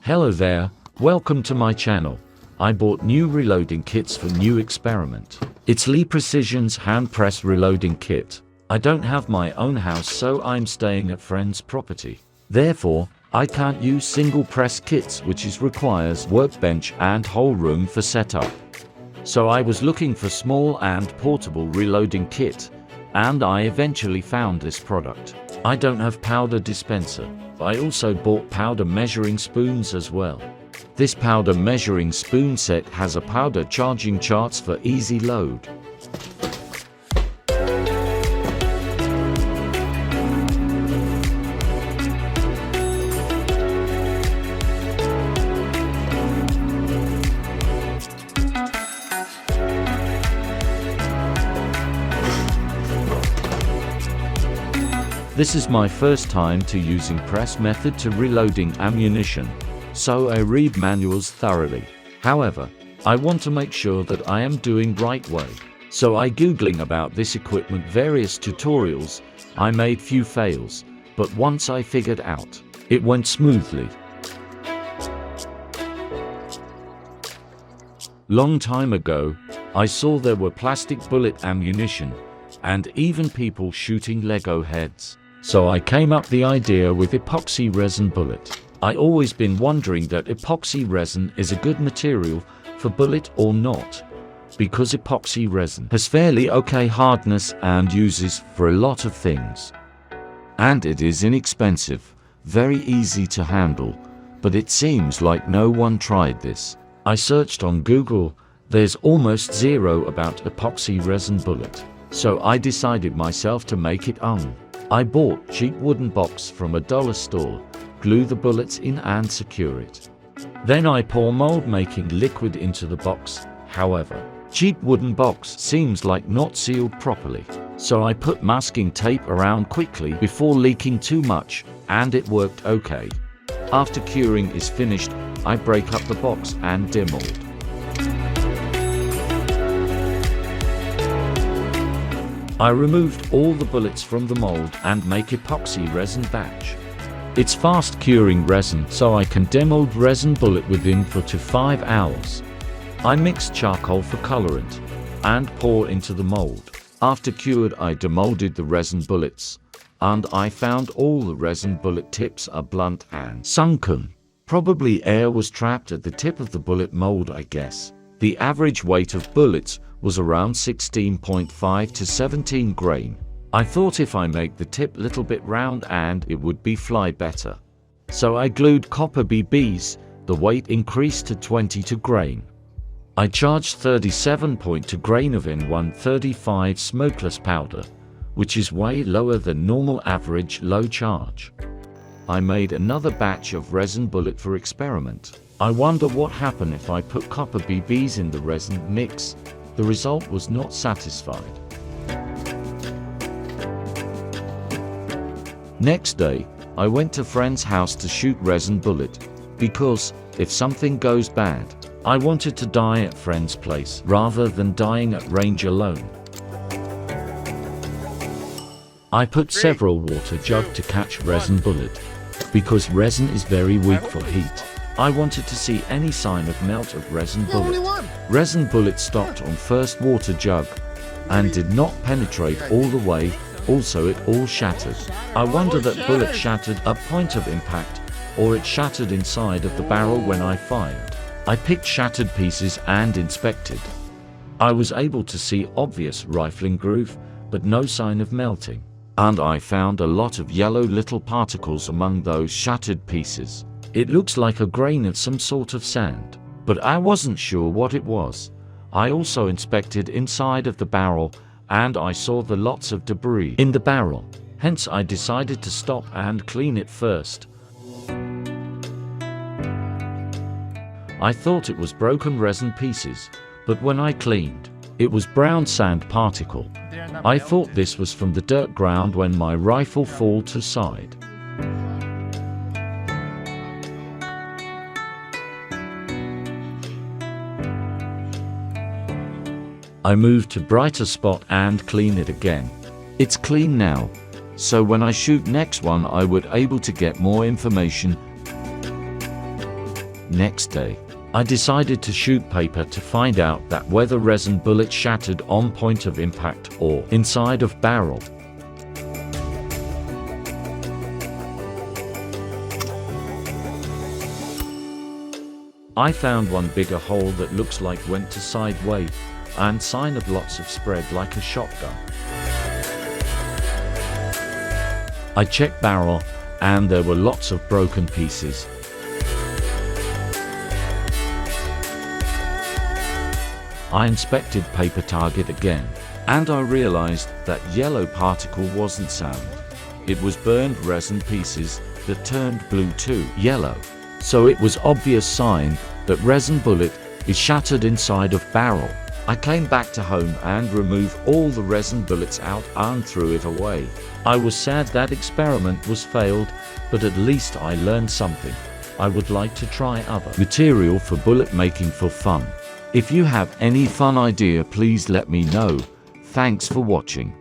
Hello there, welcome to my channel. I bought new reloading kits for new experiment. It's Lee Precision's hand press reloading kit. I don't have my own house, so I'm staying at friend's property. Therefore, I can't use single press kits, which requires workbench and whole room for setup. So I was looking for small and portable reloading kit, and I eventually found this product. I don't have powder dispenser. I also bought powder measuring spoons as well. This powder measuring spoon set has a powder charging charts for easy load. This is my first time to using press method to reloading ammunition, so I read manuals thoroughly. However, I want to make sure that I am doing right way. So I googling about this equipment, various tutorials. I made few fails, but once I figured out, it went smoothly. Long time ago, I saw there were plastic bullet ammunition, and even people shooting Lego heads. So I came up the idea with epoxy resin bullet. I always been wondering that epoxy resin is a good material for bullet or not, because epoxy resin has fairly okay hardness and uses for a lot of things. And it is inexpensive, very easy to handle, but it seems like no one tried this. I searched on Google, there's almost zero about epoxy resin bullet. So I decided myself to make it own. I bought cheap wooden box from a dollar store, glue the bullets in and secure it. Then I pour mold making liquid into the box. However, cheap wooden box seems like not sealed properly. So I put masking tape around quickly before leaking too much, and it worked okay. After curing is finished, I break up the box and demold. I removed all the bullets from the mold and make epoxy resin batch. It's fast curing resin, so I can demold resin bullet within 4 to 5 hours. I mix charcoal for colorant and pour into the mold. After cured, I demolded the resin bullets, and I found all the resin bullet tips are blunt and sunken. Probably air was trapped at the tip of the bullet mold, I guess. The average weight of bullets was around 16.5 to 17 grain. I thought if I make the tip little bit round and it would be fly better. So I glued copper BBs, the weight increased to 22 grain. I charged 37.2 grain of N135 smokeless powder, which is way lower than normal average low charge. I made another batch of resin bullet for experiment. I wonder what happened if I put copper BBs in the resin mix. The result was not satisfied. Next day, I went to friend's house to shoot resin bullet, because if something goes bad, I wanted to die at friend's place rather than dying at range alone. I put several water jug to catch resin bullet, because resin is very weak for heat. I wanted to see any sign of melt of resin bullet. Resin bullet stopped on first water jug and did not penetrate all the way, also it all shattered. I wonder that bullet shattered at point of impact, or it shattered inside of the barrel when I fired. I picked shattered pieces and inspected. I was able to see obvious rifling groove, but no sign of melting. And I found a lot of yellow little particles among those shattered pieces. It looks like a grain of some sort of sand, but I wasn't sure what it was. I also inspected inside of the barrel, and I saw the lots of debris in the barrel. Hence I decided to stop and clean it first. I thought it was broken resin pieces, but when I cleaned, it was brown sand particle. I thought this was from the dirt ground when my rifle fall to side. I moved to brighter spot and clean it again. It's clean now, so when I shoot next one I would able to get more information. Next day, I decided to shoot paper to find out that whether resin bullet shattered on point of impact or inside of barrel. I found one bigger hole that looks like went to sideways, and sign of lots of spread like a shotgun. I checked barrel, and there were lots of broken pieces. I inspected paper target again, and I realized that yellow particle wasn't sound. It was burned resin pieces that turned blue to yellow. So it was obvious sign that resin bullet is shattered inside of barrel. I came back to home and removed all the resin bullets out and threw it away. I was sad that experiment was failed, but at least I learned something. I would like to try other material for bullet making for fun. If you have any fun idea, please let me know. Thanks for watching.